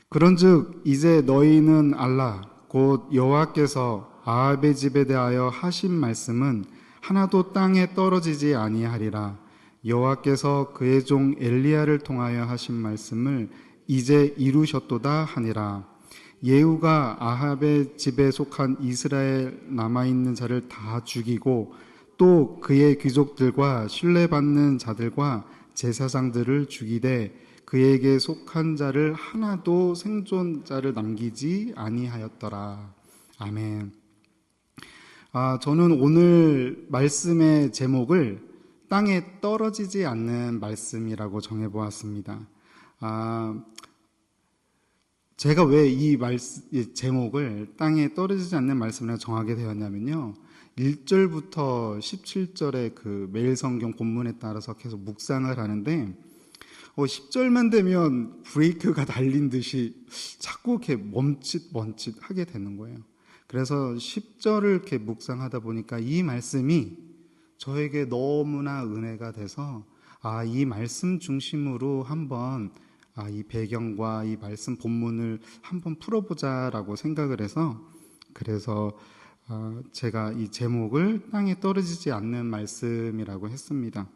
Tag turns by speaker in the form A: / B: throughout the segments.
A: 그런즉 이제 너희는 알라 곧 여호와께서 아합의 집에 대하여 하신 말씀은 하나도 땅에 떨어지지 아니하리라. 여호와께서 그의 종 엘리야를 통하여 하신 말씀을 이제 이루셨도다 하니라. 예후가 아합의 집에 속한 이스라엘 남아있는 자를 다 죽이고 또 그의 귀족들과 신뢰받는 자들과 제사장들을 죽이되 그에게 속한 자를 하나도 생존자를 남기지 아니하였더라. 아멘. 저는 오늘 말씀의 제목을 땅에 떨어지지 않는 말씀이라고 정해보았습니다. 제가 왜 이 제목을 땅에 떨어지지 않는 말씀이라고 정하게 되었냐면요, 1절부터 17절의 그 매일 성경 본문에 따라서 계속 묵상을 하는데 10절만 되면 브레이크가 달린 듯이 자꾸 이렇게 멈칫 하게 되는 거예요. 그래서 10절을 이렇게 묵상하다 보니까 이 말씀이 저에게 너무나 은혜가 돼서 이 말씀 중심으로 한번 이 배경과 이 말씀 본문을 한번 풀어보자라고 생각을 해서, 그래서 제가 이 제목을 땅에 떨어지지 않는 말씀이라고 했습니다.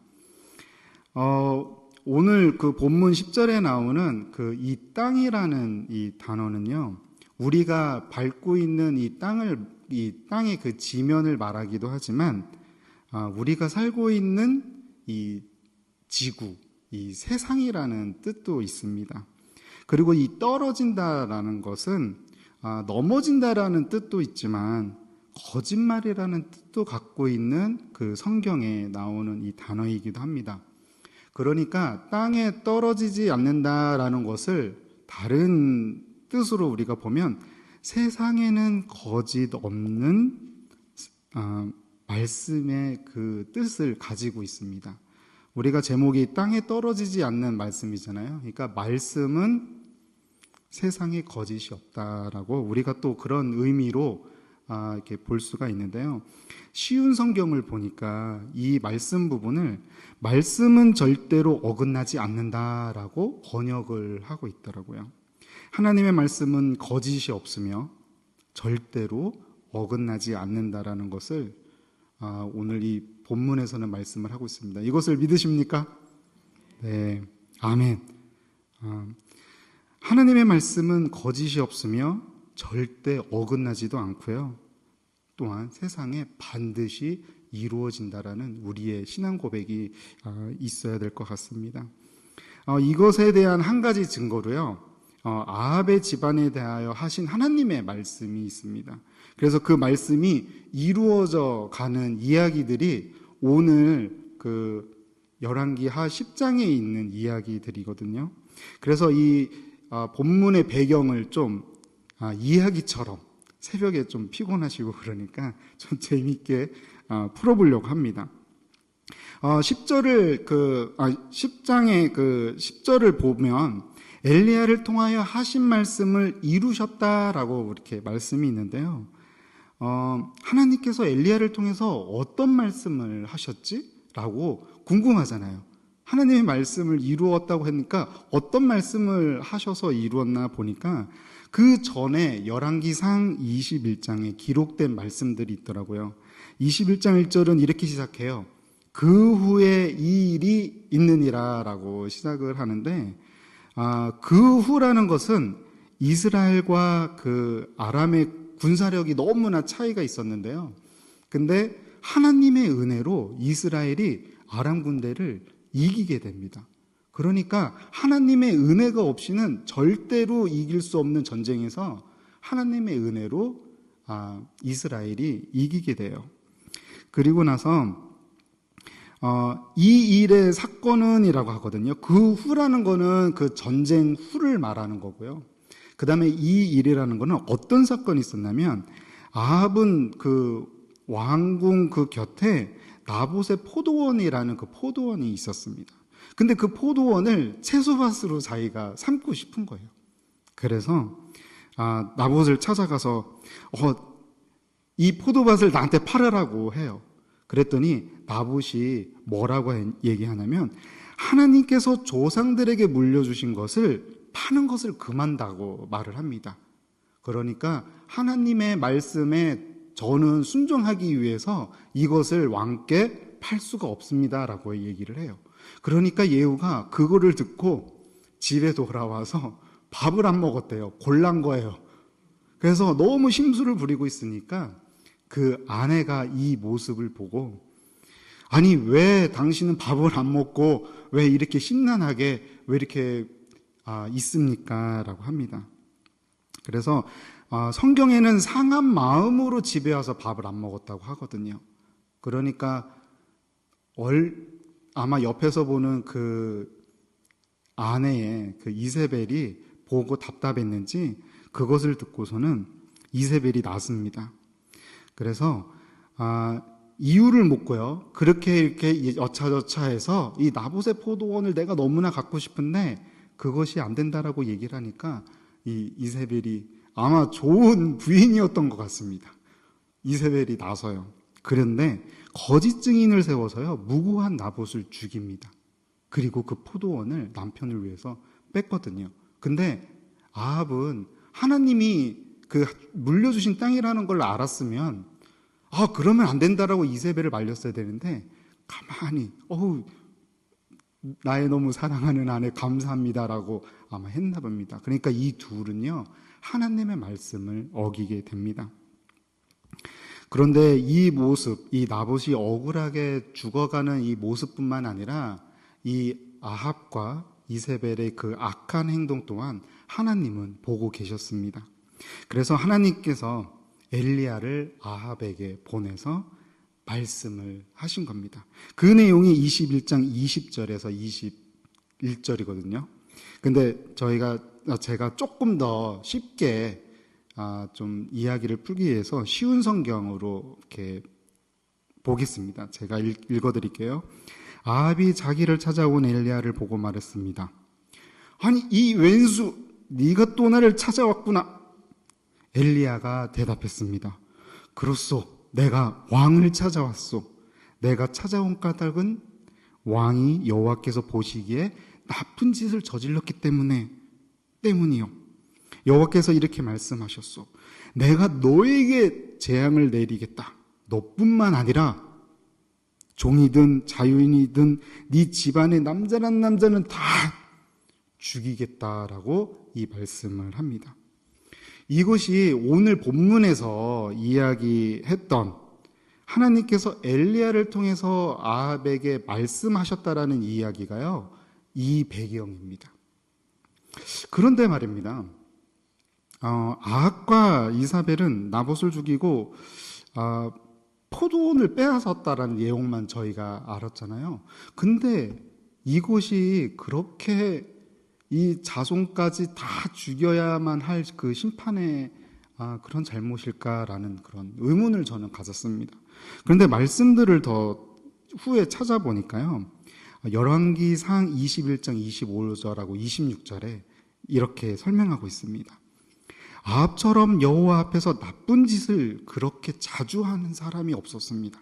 A: 오늘 그 본문 10절에 나오는 그 이 땅이라는 이 단어는요, 우리가 밟고 있는 이 땅의 그 지면을 말하기도 하지만, 우리가 살고 있는 이 지구, 이 세상이라는 뜻도 있습니다. 그리고 이 떨어진다라는 것은 넘어진다라는 뜻도 있지만 거짓말이라는 뜻도 갖고 있는 그 성경에 나오는 이 단어이기도 합니다. 그러니까 땅에 떨어지지 않는다라는 것을 다른 뜻으로 우리가 보면 세상에는 거짓 없는 말씀의 그 뜻을 가지고 있습니다. 우리가 제목이 땅에 떨어지지 않는 말씀이잖아요. 그러니까 말씀은 세상에 거짓이 없다라고 우리가 또 그런 의미로 이렇게 볼 수가 있는데요. 쉬운 성경을 보니까 이 말씀 부분을 말씀은 절대로 어긋나지 않는다라고 번역을 하고 있더라고요. 하나님의 말씀은 거짓이 없으며 절대로 어긋나지 않는다라는 것을 오늘 이 본문에서는 말씀을 하고 있습니다. 이것을 믿으십니까? 네, 아멘. 하나님의 말씀은 거짓이 없으며 절대 어긋나지도 않고요. 또한 세상에 반드시 이루어진다라는 우리의 신앙 고백이 있어야 될 것 같습니다. 이것에 대한 한 가지 증거로요, 아합의 집안에 대하여 하신 하나님의 말씀이 있습니다. 그래서 그 말씀이 이루어져 가는 이야기들이 오늘 그 열왕기하 10장에 있는 이야기들이거든요. 그래서 이 본문의 배경을 좀 이야기처럼 새벽에 좀 피곤하시고 그러니까 좀 재미있게 풀어보려고 합니다. 10장의 그 10절을 보면 엘리야를 통하여 하신 말씀을 이루셨다라고 이렇게 말씀이 있는데요. 하나님께서 엘리야를 통해서 어떤 말씀을 하셨지? 라고 궁금하잖아요. 하나님의 말씀을 이루었다고 하니까 어떤 말씀을 하셔서 이루었나 보니까 그 전에 열왕기상 21장에 기록된 말씀들이 있더라고요. 21장 1절은 이렇게 시작해요. 그 후에 이 일이 있느니라 라고 시작을 하는데, 그 후라는 것은 이스라엘과 그 아람의 군사력이 너무나 차이가 있었는데요. 근데 하나님의 은혜로 이스라엘이 아람 군대를 이기게 됩니다. 그러니까 하나님의 은혜가 없이는 절대로 이길 수 없는 전쟁에서 하나님의 은혜로 이스라엘이 이기게 돼요. 그리고 나서 이 일의 사건은 이라고 하거든요. 그 후라는 거는 그 전쟁 후를 말하는 거고요. 그 다음에 이 일이라는 거는 어떤 사건이 있었냐면, 아합은 그 왕궁 그 곁에 나봇의 포도원이라는 그 포도원이 있었습니다. 근데 그 포도원을 채소밭으로 자기가 삼고 싶은 거예요. 그래서 나봇을 찾아가서 이 포도밭을 나한테 팔으라고 해요. 그랬더니 나봇이 뭐라고 얘기하냐면, 하나님께서 조상들에게 물려주신 것을 하는 것을 금한다고 말을 합니다. 그러니까 하나님의 말씀에 저는 순종하기 위해서 이것을 왕께 팔 수가 없습니다라고 얘기를 해요. 그러니까 예후가 그거를 듣고 집에 돌아와서 밥을 안 먹었대요. 곤란 거예요. 그래서 너무 심술을 부리고 있으니까 그 아내가 이 모습을 보고, 아니 왜 당신은 밥을 안 먹고 왜 이렇게 심란하게 왜 이렇게 있습니까? 라고 합니다. 그래서 성경에는 상한 마음으로 집에 와서 밥을 안 먹었다고 하거든요. 그러니까 아마 옆에서 보는 그 아내의 그 이세벨이 보고 답답했는지 그것을 듣고서는 이세벨이 났습니다. 그래서 이유를 묻고요. 그렇게 이렇게 여차저차해서 이 나봇의 포도원을 내가 너무나 갖고 싶은데 그것이 안 된다라고 얘기를 하니까 이 이세벨이 아마 좋은 부인이었던 것 같습니다. 이세벨이 나서요. 그런데 거짓 증인을 세워서요, 무고한 나봇을 죽입니다. 그리고 그 포도원을 남편을 위해서 뺐거든요. 근데 아합은 하나님이 그 물려주신 땅이라는 걸 알았으면 그러면 안 된다라고 이세벨을 말렸어야 되는데 가만히 나의 너무 사랑하는 아내 감사합니다라고 아마 했나 봅니다. 그러니까 이 둘은요, 하나님의 말씀을 어기게 됩니다. 그런데 이 모습, 이 나봇이 억울하게 죽어가는 이 모습뿐만 아니라 이 아합과 이세벨의 그 악한 행동 또한 하나님은 보고 계셨습니다. 그래서 하나님께서 엘리야를 아합에게 보내서 말씀을 하신 겁니다. 그 내용이 21장 20절에서 21절이거든요. 근데 제가 조금 더 쉽게 좀 이야기를 풀기 위해서 쉬운 성경으로 이렇게 보겠습니다. 제가 읽어드릴게요. 아합이 자기를 찾아온 엘리야를 보고 말했습니다. 아니 이 왼수, 네가 또 나를 찾아왔구나. 엘리야가 대답했습니다. 그렇소, 내가 왕을 찾아왔소. 내가 찾아온 까닭은 왕이 여호와께서 보시기에 나쁜 짓을 저질렀기 때문이요. 여호와께서 이렇게 말씀하셨소. 내가 너에게 재앙을 내리겠다. 너뿐만 아니라 종이든 자유인이든 네 집안의 남자란 남자는 다 죽이겠다라고 이 말씀을 합니다. 이것이 오늘 본문에서 이야기했던 하나님께서 엘리야를 통해서 아합에게 말씀하셨다라는 이야기가요, 이 배경입니다. 그런데 말입니다. 아합과 이사벨은 나봇을 죽이고 포도원을 빼앗았다라는 내용만 저희가 알았잖아요. 근데 이것이 그렇게 이 자손까지 다 죽여야만 할 그 심판의 그런 잘못일까라는 그런 의문을 저는 가졌습니다. 그런데 말씀들을 더 후에 찾아보니까요, 열왕기상 21장 25절하고 26절에 이렇게 설명하고 있습니다. 아합처럼 여호와 앞에서 나쁜 짓을 그렇게 자주 하는 사람이 없었습니다.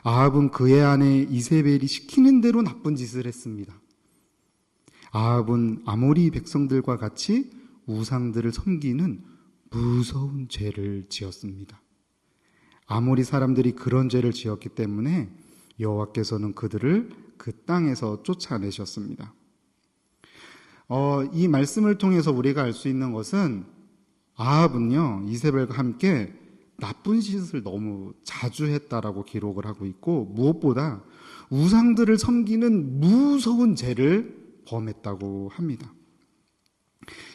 A: 아합은 그의 아내 이세벨이 시키는 대로 나쁜 짓을 했습니다. 아합은 아모리 백성들과 같이 우상들을 섬기는 무서운 죄를 지었습니다. 아모리 사람들이 그런 죄를 지었기 때문에 여호와께서는 그들을 그 땅에서 쫓아내셨습니다. 이 말씀을 통해서 우리가 알 수 있는 것은 아합은요, 이세벨과 함께 나쁜 짓을 너무 자주 했다라고 기록을 하고 있고, 무엇보다 우상들을 섬기는 무서운 죄를 범했다고 합니다.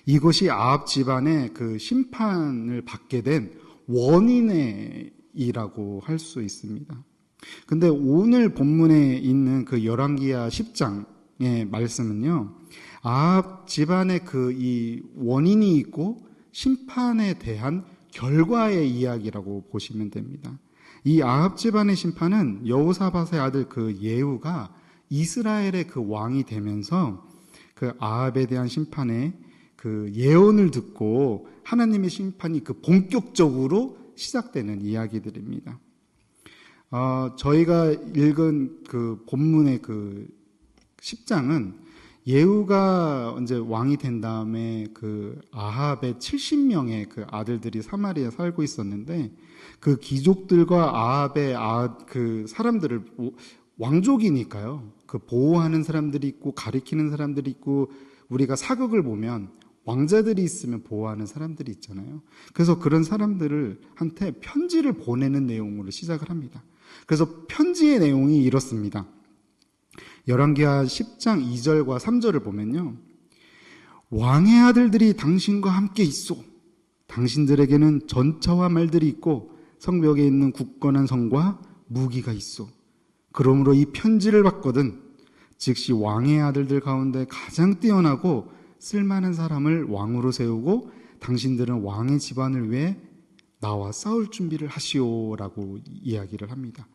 A: 이것이 아합 집안의 그 심판을 받게 된 원인이라고 할 수 있습니다. 근데 오늘 본문에 있는 그 열왕기하 10장의 말씀은요, 아합 집안의 그 이 원인이 있고 심판에 대한 결과의 이야기라고 보시면 됩니다. 이 아합 집안의 심판은 여호사밧의 아들 그 예후가 이스라엘의 그 왕이 되면서 그 아합에 대한 심판의 그 예언을 듣고 하나님의 심판이 그 본격적으로 시작되는 이야기들입니다. 저희가 읽은 그 본문의 그 10장은 예후가 이제 왕이 된 다음에 그 아합의 70명의 그 아들들이 사마리아에 살고 있었는데 그 귀족들과 아합의 그 사람들을 왕족이니까요. 그 보호하는 사람들이 있고 가리키는 사람들이 있고 우리가 사극을 보면 왕자들이 있으면 보호하는 사람들이 있잖아요. 그래서 그런 사람들을 한테 편지를 보내는 내용으로 시작을 합니다. 그래서 편지의 내용이 이렇습니다. 열왕기하 10장 2절과 3절을 보면요. 왕의 아들들이 당신과 함께 있소. 당신들에게는 전차와 말들이 있고 성벽에 있는 굳건한 성과 무기가 있소. 그러므로 이 편지를 받거든 즉시 왕의 아들들 가운데 가장 뛰어나고 쓸만한 사람을 왕으로 세우고 당신들은 왕의 집안을 위해 나와 싸울 준비를 하시오라고 이야기를 합니다.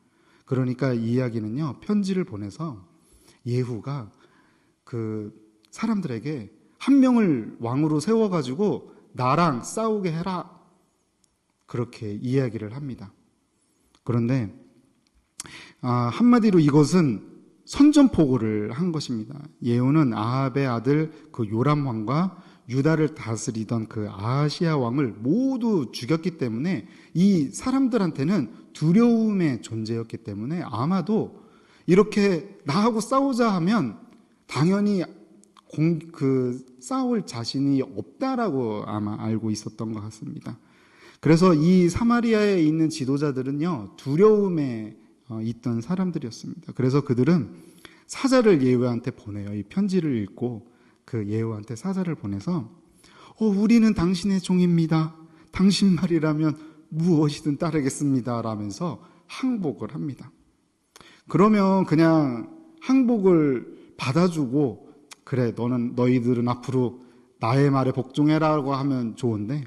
A: 그러니까 이 이야기는요, 편지를 보내서 예후가 그 사람들에게 한 명을 왕으로 세워가지고 나랑 싸우게 해라, 그렇게 이야기를 합니다. 그런데 한마디로 이것은 선전포고를 한 것입니다. 예후는 아합의 아들 그 요람 왕과 유다를 다스리던 그 아하시아 왕을 모두 죽였기 때문에 이 사람들한테는 두려움의 존재였기 때문에 아마도 이렇게 나하고 싸우자 하면 당연히 싸울 자신이 없다라고 아마 알고 있었던 것 같습니다. 그래서 이 사마리아에 있는 지도자들은요, 두려움에 있던 사람들이었습니다. 그래서 그들은 사자를 예후한테 보내요. 이 편지를 읽고 그 예후한테 사자를 보내서 우리는 당신의 종입니다. 당신 말이라면 무엇이든 따르겠습니다. 라면서 항복을 합니다. 그러면 그냥 항복을 받아주고 그래, 너희들은 앞으로 나의 말에 복종해라고 하면 좋은데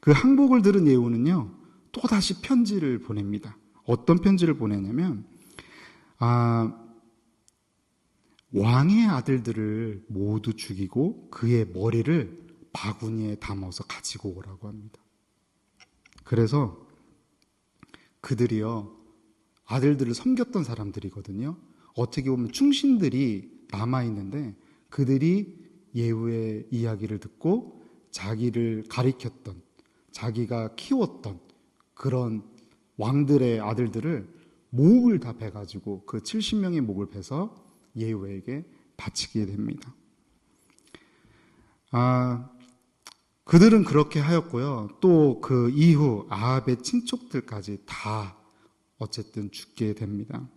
A: 그 항복을 들은 예후는요, 또다시 편지를 보냅니다. 어떤 편지를 보내냐면 왕의 아들들을 모두 죽이고 그의 머리를 바구니에 담아서 가지고 오라고 합니다. 그래서 그들이요, 아들들을 섬겼던 사람들이거든요. 어떻게 보면 충신들이 남아있는데 그들이 예후의 이야기를 듣고 자기를 가리켰던, 자기가 키웠던 그런 왕들의 아들들을 목을 다 베가지고 그 70명의 목을 베서 예후에게 바치게 됩니다. 그들은 그렇게 하였고요. 또 그 이후 아합의 친척들까지 다 어쨌든 죽게 됩니다.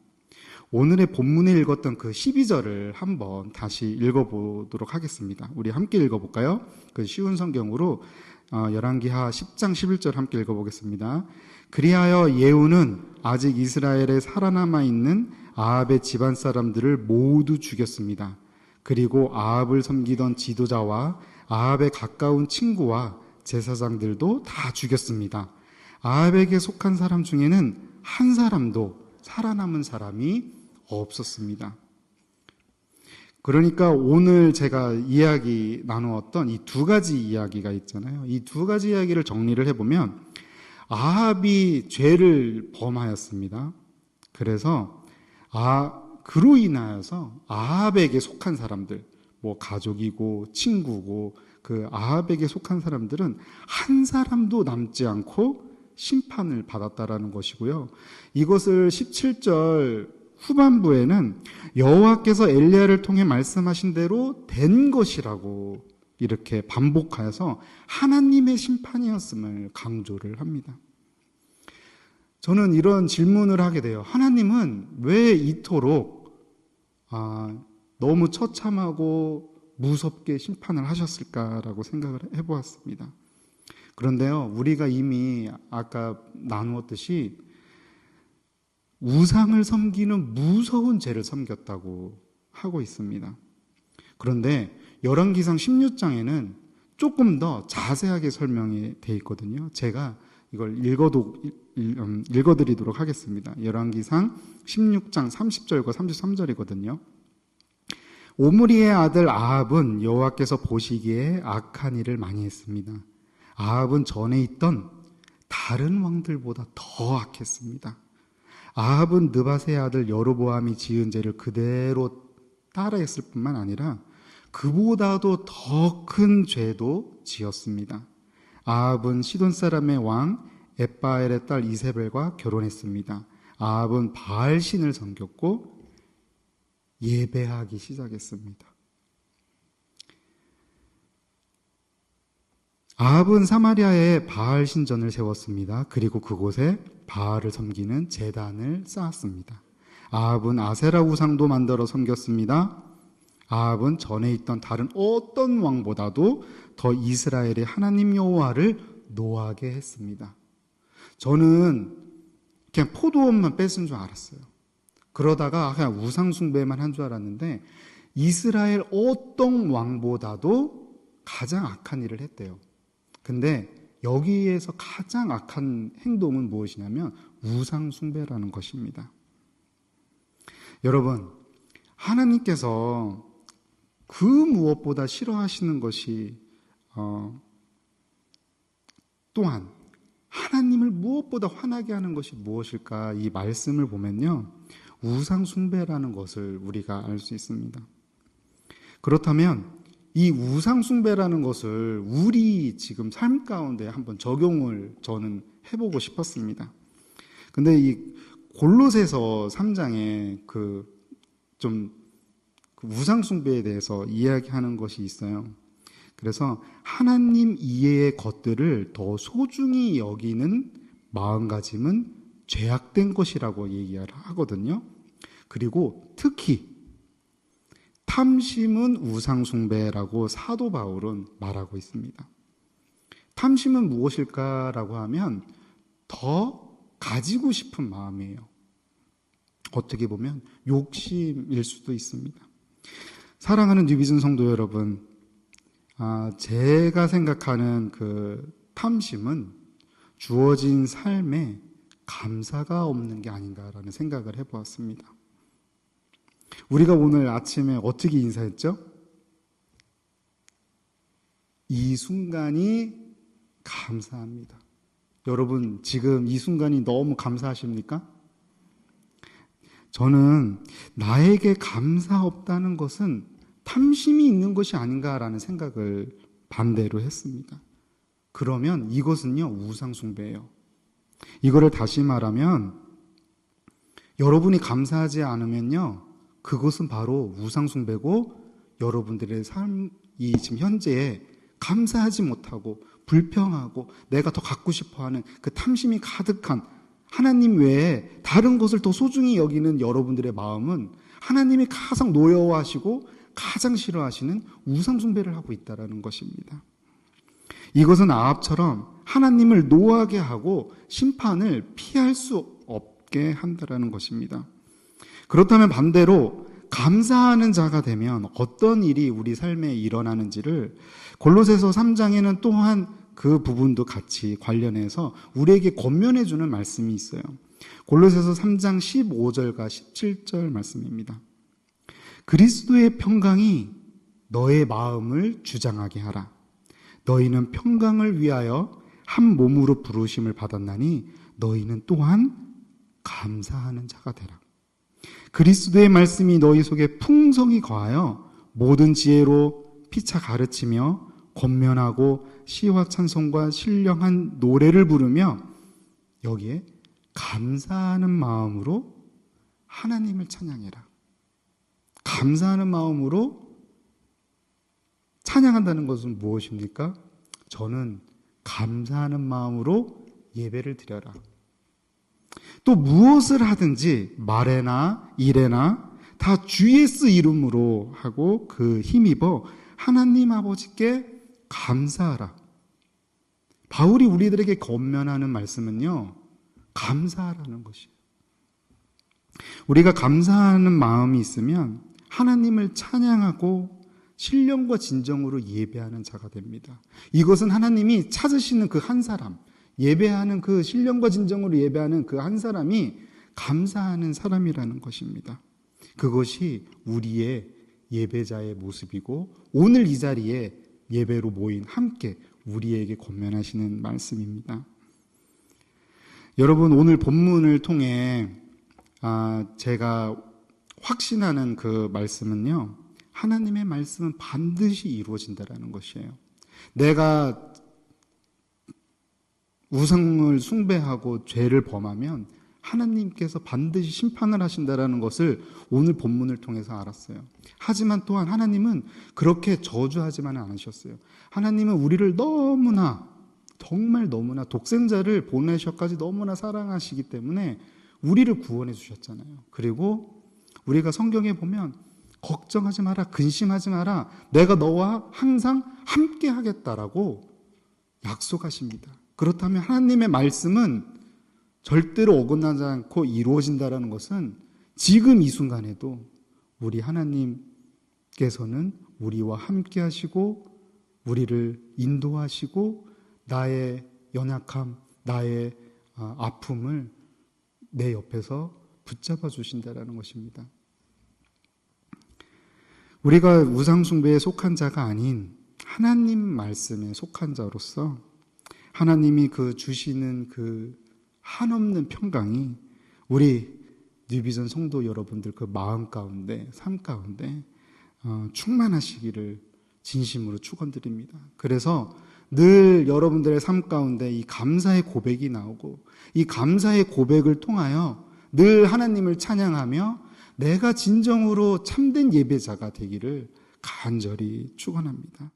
A: 오늘의 본문에 읽었던 그 12절을 한번 다시 읽어보도록 하겠습니다. 우리 함께 읽어볼까요? 그 쉬운 성경으로 열왕기하 10장 11절 함께 읽어보겠습니다. 그리하여 예후는 아직 이스라엘에 살아남아 있는 아합의 집안 사람들을 모두 죽였습니다. 그리고 아합을 섬기던 지도자와 아합의 가까운 친구와 제사장들도 다 죽였습니다. 아합에게 속한 사람 중에는 한 사람도 살아남은 사람이 없었습니다. 그러니까 오늘 제가 이야기 나누었던 이 두 가지 이야기가 있잖아요. 이 두 가지 이야기를 정리를 해보면 아합이 죄를 범하였습니다. 그래서 그로 인하여서 아합에게 속한 사람들, 뭐 가족이고 친구고 그 아합에게 속한 사람들은 한 사람도 남지 않고 심판을 받았다라는 것이고요. 이것을 17절 후반부에는 여호와께서 엘리야를 통해 말씀하신 대로 된 것이라고 이렇게 반복하여서 하나님의 심판이었음을 강조를 합니다. 저는 이런 질문을 하게 돼요. 하나님은 왜 이토록 너무 처참하고 무섭게 심판을 하셨을까라고 생각을 해보았습니다. 그런데요, 우리가 이미 아까 나누었듯이 우상을 섬기는 무서운 죄를 섬겼다고 하고 있습니다. 그런데 열왕기상 16장에는 조금 더 자세하게 설명이 되어 있거든요. 제가 이걸 읽어드리도록 하겠습니다. 열왕기상 16장 30절과 33절이거든요. 오므리의 아들 아합은 여호와께서 보시기에 악한 일을 많이 했습니다. 아합은 전에 있던 다른 왕들보다 더 악했습니다. 아합은 느밧의 아들 여로보암이 지은 죄를 그대로 따라했을 뿐만 아니라 그보다도 더 큰 죄도 지었습니다. 아합은 시돈 사람의 왕 엣바엘의 딸 이세벨과 결혼했습니다. 아합은 바알 신을 섬겼고 예배하기 시작했습니다. 아합은 사마리아에 바알 신전을 세웠습니다. 그리고 그곳에 바알을 섬기는 제단을 쌓았습니다. 아합은 아세라 우상도 만들어 섬겼습니다. 아합은 전에 있던 다른 어떤 왕보다도 더 이스라엘의 하나님 여호와를 노하게 했습니다. 저는 그냥 포도원만 뺏은 줄 알았어요. 그러다가 그냥 우상 숭배만 한 줄 알았는데 이스라엘 어떤 왕보다도 가장 악한 일을 했대요. 근데 여기에서 가장 악한 행동은 무엇이냐면 우상 숭배라는 것입니다. 여러분, 하나님께서 그 무엇보다 싫어하시는 것이 또한 하나님을 무엇보다 화나게 하는 것이 무엇일까? 이 말씀을 보면요, 우상 숭배라는 것을 우리가 알 수 있습니다. 그렇다면 이 우상 숭배라는 것을 우리 지금 삶 가운데 한번 적용을 저는 해보고 싶었습니다. 근데 이 골로새서 3장에 그 우상 숭배에 대해서 이야기하는 것이 있어요. 그래서 하나님 이외의 것들을 더 소중히 여기는 마음가짐은 죄악된 것이라고 얘기하거든요. 그리고 특히 탐심은 우상 숭배라고 사도 바울은 말하고 있습니다. 탐심은 무엇일까라고 하면 더 가지고 싶은 마음이에요. 어떻게 보면 욕심일 수도 있습니다. 사랑하는 뉴비전 성도 여러분, 제가 생각하는 그 탐심은 주어진 삶에 감사가 없는 게 아닌가라는 생각을 해보았습니다. 우리가 오늘 아침에 어떻게 인사했죠? 이 순간이 감사합니다. 여러분, 지금 이 순간이 너무 감사하십니까? 저는 나에게 감사 없다는 것은 탐심이 있는 것이 아닌가라는 생각을 반대로 했습니다. 그러면 이것은요, 우상숭배예요. 이거를 다시 말하면 여러분이 감사하지 않으면요, 그것은 바로 우상숭배고 여러분들의 삶이 지금 현재에 감사하지 못하고 불평하고 내가 더 갖고 싶어하는 그 탐심이 가득한 하나님 외에 다른 것을 더 소중히 여기는 여러분들의 마음은 하나님이 가장 노여워하시고 가장 싫어하시는 우상숭배를 하고 있다는 것입니다. 이것은 아합처럼 하나님을 노하게 하고 심판을 피할 수 없게 한다는 것입니다. 그렇다면 반대로 감사하는 자가 되면 어떤 일이 우리 삶에 일어나는지를 골로새서 3장에는 또한 그 부분도 같이 관련해서 우리에게 권면해 주는 말씀이 있어요. 골로새서 3장 15절과 17절 말씀입니다. 그리스도의 평강이 너의 마음을 주장하게 하라. 너희는 평강을 위하여 한 몸으로 부르심을 받았나니 너희는 또한 감사하는 자가 되라. 그리스도의 말씀이 너희 속에 풍성히 거하여 모든 지혜로 피차 가르치며 권면하고 시와 찬송과 신령한 노래를 부르며 여기에 감사하는 마음으로 하나님을 찬양해라. 감사하는 마음으로 찬양한다는 것은 무엇입니까? 저는 감사하는 마음으로 예배를 드려라. 또 무엇을 하든지 말에나 일에나 다 주 예수 이름으로 하고 그 힘입어 하나님 아버지께 감사하라. 바울이 우리들에게 권면하는 말씀은요, 감사하라는 것이에요. 우리가 감사하는 마음이 있으면 하나님을 찬양하고 신령과 진정으로 예배하는 자가 됩니다. 이것은 하나님이 찾으시는 그 한 사람, 예배하는 그 신령과 진정으로 예배하는 그 한 사람이 감사하는 사람이라는 것입니다. 그것이 우리의 예배자의 모습이고 오늘 이 자리에 예배로 모인 함께 우리에게 권면하시는 말씀입니다. 여러분, 오늘 본문을 통해 제가 확신하는 그 말씀은요, 하나님의 말씀은 반드시 이루어진다라는 것이에요. 내가 우상을 숭배하고 죄를 범하면 하나님께서 반드시 심판을 하신다라는 것을 오늘 본문을 통해서 알았어요. 하지만 또한 하나님은 그렇게 저주하지만은 않으셨어요. 하나님은 우리를 너무나, 정말 너무나 독생자를 보내셔까지 너무나 사랑하시기 때문에 우리를 구원해 주셨잖아요. 그리고 우리가 성경에 보면 걱정하지 마라, 근심하지 마라, 내가 너와 항상 함께 하겠다라고 약속하십니다. 그렇다면 하나님의 말씀은 절대로 어긋나지 않고 이루어진다는 것은 지금 이 순간에도 우리 하나님께서는 우리와 함께 하시고 우리를 인도하시고 나의 연약함, 나의 아픔을 내 옆에서 붙잡아 주신다는 것입니다. 우리가 우상숭배에 속한 자가 아닌 하나님 말씀에 속한 자로서 하나님이 그 주시는 그 한없는 평강이 우리 뉴비전 성도 여러분들 그 마음 가운데, 삶 가운데 충만하시기를 진심으로 축원드립니다. 그래서 늘 여러분들의 삶 가운데 이 감사의 고백이 나오고 이 감사의 고백을 통하여 늘 하나님을 찬양하며 내가 진정으로 참된 예배자가 되기를 간절히 축원합니다.